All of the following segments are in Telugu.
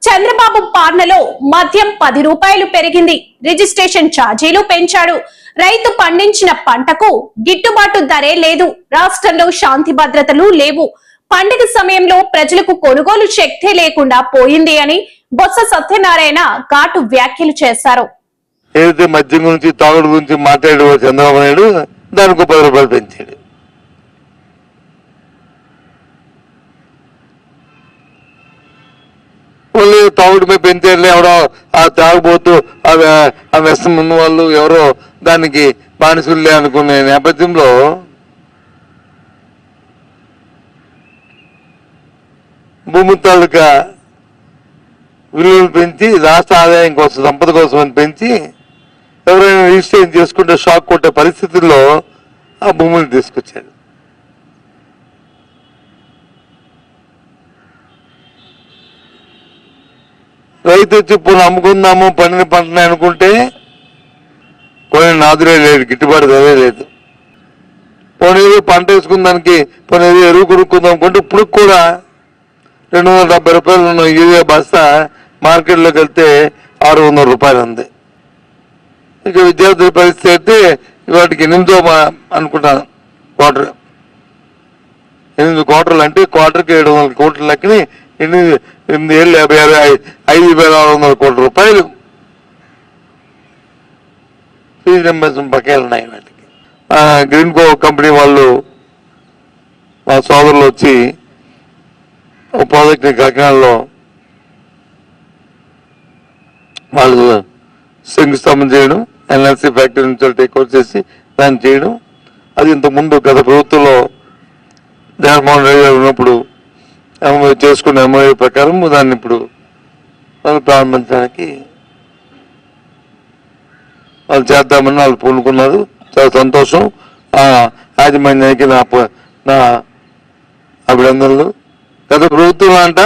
చంద్రబాబు పాలనలో మద్యం 10 రూపాయలు పెరిగింది. రిజిస్ట్రేషన్ ఛార్జీలు పెంచాడు. రైతు పండించిన పంటకు గిట్టుబాటు ధరే లేదు. రాష్ట్రంలో శాంతి భద్రతలు లేవు. పండుగ సమయంలో ప్రజలకు కొనుగోలు శక్తి లేకుండా పోయింది అని బొత్స సత్యనారాయణ ఘాటు వ్యాఖ్యలు చేశారు. ఏదైతే మద్యం గురించి తాగుడు గురించి మాట్లాడే చంద్రబాబు నాయుడు దానికి 10 రూపాయలు పెంచాడు. వాళ్ళు తాగుడు మీద పెంచారు. ఎవరో ఆ తాగుబోతూ ఆ వ్యసనం ఉన్న వాళ్ళు ఎవరో దానికి బానిసులే అనుకునే నేపథ్యంలో భూమి తాలూకా విలువలు పెంచి రాష్ట్ర ఆదాయం కోసం సంపద కోసం అని పెంచి ఎవరైనా రిజిస్ట్రేషన్ చేసుకుంటే షాక్ కొట్టే పరిస్థితుల్లో ఆ భూములు తీసుకొచ్చాడు. రైతు వచ్చి ఇప్పుడు అమ్ముకుందాము పండిన పంటని అనుకుంటే పోనీ నాదురే లేదు, గిట్టుబాటు ధరే లేదు. పోనీ పంట వేసుకుందానికి పోనీ ఎరువు కొనుక్కుందాం అనుకుంటే ఇప్పుడు కూడా 270 రూపాయలు ఉన్న యూరియా బస్తా మార్కెట్లోకి వెళ్తే 600 రూపాయలు ఉంది. ఇక విద్యార్థుల పరిస్థితి అయితే వాటికి 8 అనుకుంటాను క్వార్టర్. 8 క్వార్టర్లు అంటే క్వార్టర్కి 700 కోట్ల లెక్కని 5,600 కోట్ల రూపాయలు ఫీజు రింబర్స్మెంట్ బకాయిలు ఉన్నాయి వాటికి. గ్రీన్ కో కంపెనీ వాళ్ళు మా సోదరులు వచ్చి ఒక ప్రాజెక్ట్ని కాకినాడలో వాళ్ళు శంకుస్థాపన చేయడం, ఎన్ఎల్సీ ఫ్యాక్టరీ నుంచి టేక్అవుట్ చేసి దాన్ని చేయడం. అది ఇంతకుముందు గత ప్రభుత్వంలో జగన్మోహన్ రెడ్డి గారు ఉన్నప్పుడు చేసుకున్న ఎంఓఏ ప్రకారం దాన్ని ఇప్పుడు వాళ్ళు ప్రారంభించడానికి వాళ్ళు చేద్దామని వాళ్ళు పూనుకున్నారు. చాలా సంతోషం. యాజమాన్యానికి నా అభినందనలు. గత ప్రభుత్వం అంట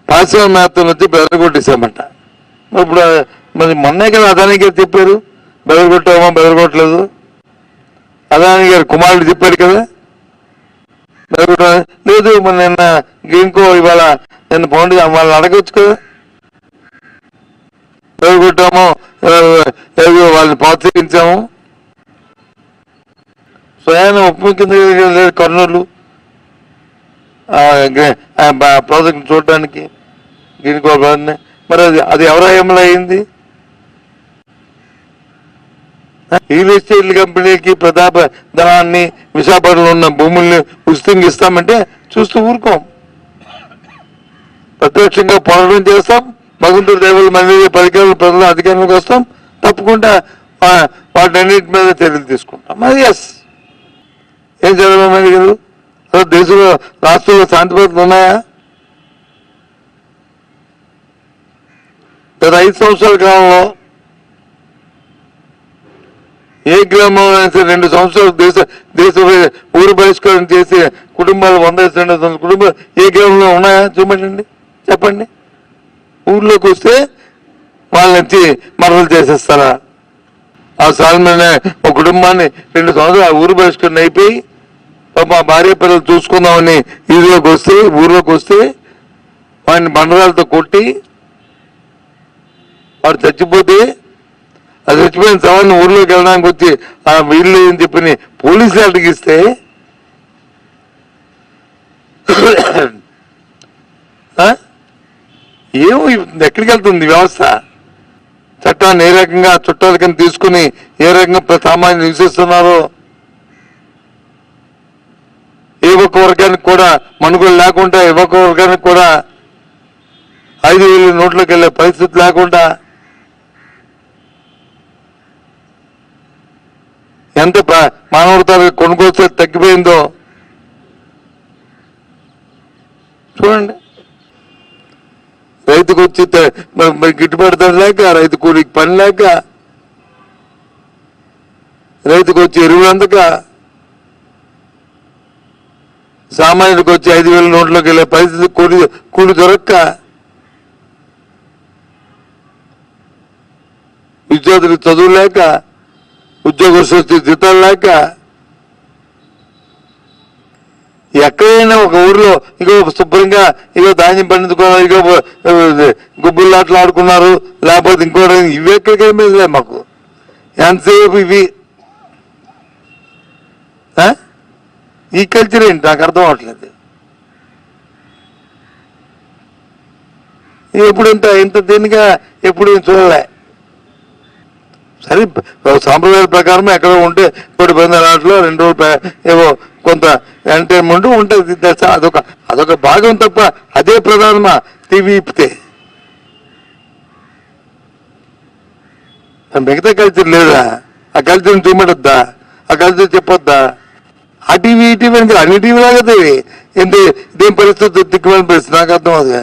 పారిశ్రామికవేత్తలు వచ్చి బెదరగొట్టేసామంట. ఇప్పుడు మరి మొన్నే కదా అదాని గారు చెప్పారు బెదరగొట్టామో బెదరగొట్టలేదు. అదాని గారు కుమారుడు చెప్పాడు కదా బెదరగొట్ట లేదు. మరి నిన్న గ్రీన్కో ఇవాళ నిన్న పౌండ్ వాళ్ళని అడగొచ్చు కదా బెదరగొట్టామో వాళ్ళని ప్రోత్సహించాము. స్వయాన ఉప ముఖ్యమంత్రి లేదు కర్నూలు ప్రాజెక్ట్ చూడటానికి గ్రీన్కో. మరి అది ఎవరి హయాంలో అయింది? రియల్ ఎస్టేట్ కంపెనీకి ప్రతాప ధనాన్ని విశాఖపట్నంలో ఉన్న భూముల్ని ఉచితంగా ఇస్తామంటే చూస్తూ ఊరుకోం. ప్రత్యక్షంగా పోరాటం చేస్తాం. భగవంతుడి దేవుళ్ళు మళ్ళీ 10 ప్రజల అధికారంలోకి వస్తాం. తప్పకుండా వాటన్నిటి మీద చర్యలు తీసుకుంటాం. మరి ఎస్ ఏం చంద్రబాబు నాయుడు గారు అసలు దేశంలో రాష్ట్రంలో శాంతి భద్రతలు ఉన్నాయా? గత 5 సంవత్సరాల కాలంలో ఏ గ్రామంలో 2 సంవత్సరాలు దేశ ఊరు బహిష్కరణ చేసి కుటుంబాలు 100 కుటుంబాలు ఏ గ్రామంలో ఉన్నాయా? చూపెట్టండి, చెప్పండి. ఊర్లోకి వస్తే వాళ్ళ నుంచి మరలు చేసేస్తారా? ఆ సాల్మనే ఒక కుటుంబాన్ని 2 సంవత్సరాలు ఊరు బహిష్కరణ అయిపోయి మా భార్య పిల్లలు చూసుకుందామని ఊర్లోకి వస్తే వాడిని బండరాలతో కొట్టి వాడు చచ్చిపోతే అది చచ్చిపోయిన సవాన్ని ఊర్లోకి వెళ్ళడానికి వచ్చి ఆ వీళ్ళు అని చెప్పి పోలీసులు అడిగిస్తే ఏమో ఎక్కడికి వెళ్తుంది వ్యవస్థ? చట్టాన్ని ఏ రకంగా చుట్టాల కింద తీసుకుని ఏ రకంగా సామాన్యులు నివసిస్తున్నారో, ఏ ఒక్క వర్గానికి కూడా మనుగోలు లేకుండా ఏ ఒక్క వర్గానికి కూడా 5,000 నోట్లోకి వెళ్ళే పరిస్థితి లేకుండా ఎంత మానవతాలు కొనుగోలు తగ్గిపోయిందో చూడండి. రైతుకు వచ్చి గిట్టుబాటు ధర లేక, రైతు కూలికి పని లేక, రైతుకు వచ్చి ఎరువులు అందక, సామాన్యుడికి వచ్చి 5,000 నోట్లోకి వెళ్ళే పరిస్థితి కూలి దొరక్క, విద్యార్థులకు చదువు లేక, ఉద్యోగస్తులు జీతాలు లేక ఎక్కడైనా ఒక ఊర్లో ఇగో శుభ్రంగా ఇగో ధాన్యం పండించుకున్నారు, ఇగో గుబ్బుల్లాట్లు ఆడుకున్నారు, లేకపోతే ఇంకోటి ఇవి ఎక్కడికి లేదు మాకు. ఎంతసేపు ఇవి ఈ కల్చర్ ఏంటి నాకు అర్థం అవట్లేదు. ఎప్పుడు ఇంత దీనిగా ఎప్పుడు చూడలే. సరే సాంప్రదాయాల ప్రకారం ఎక్కడో ఉంటే కోటి బంధాలలో 2 రోజులు ఏవో కొంత ఎంటర్టైన్మెంట్ ఉంటుంది. అదొక భాగం తప్ప అదే ప్రధానమా టీవీ ఇప్పితే? మిగతా కల్చర్ లేదా? ఆ కల్చర్ని చూపెట్టద్దా? ఆ కల్చర్ చెప్పొద్దా? ఆ టీవీ ఈ టీవీ అన్ని టీవీ లాగా ఏంటి ఇదేం పరిస్థితి దిక్కుమని పరిస్థితి నాకు అర్థం అవుతుంది.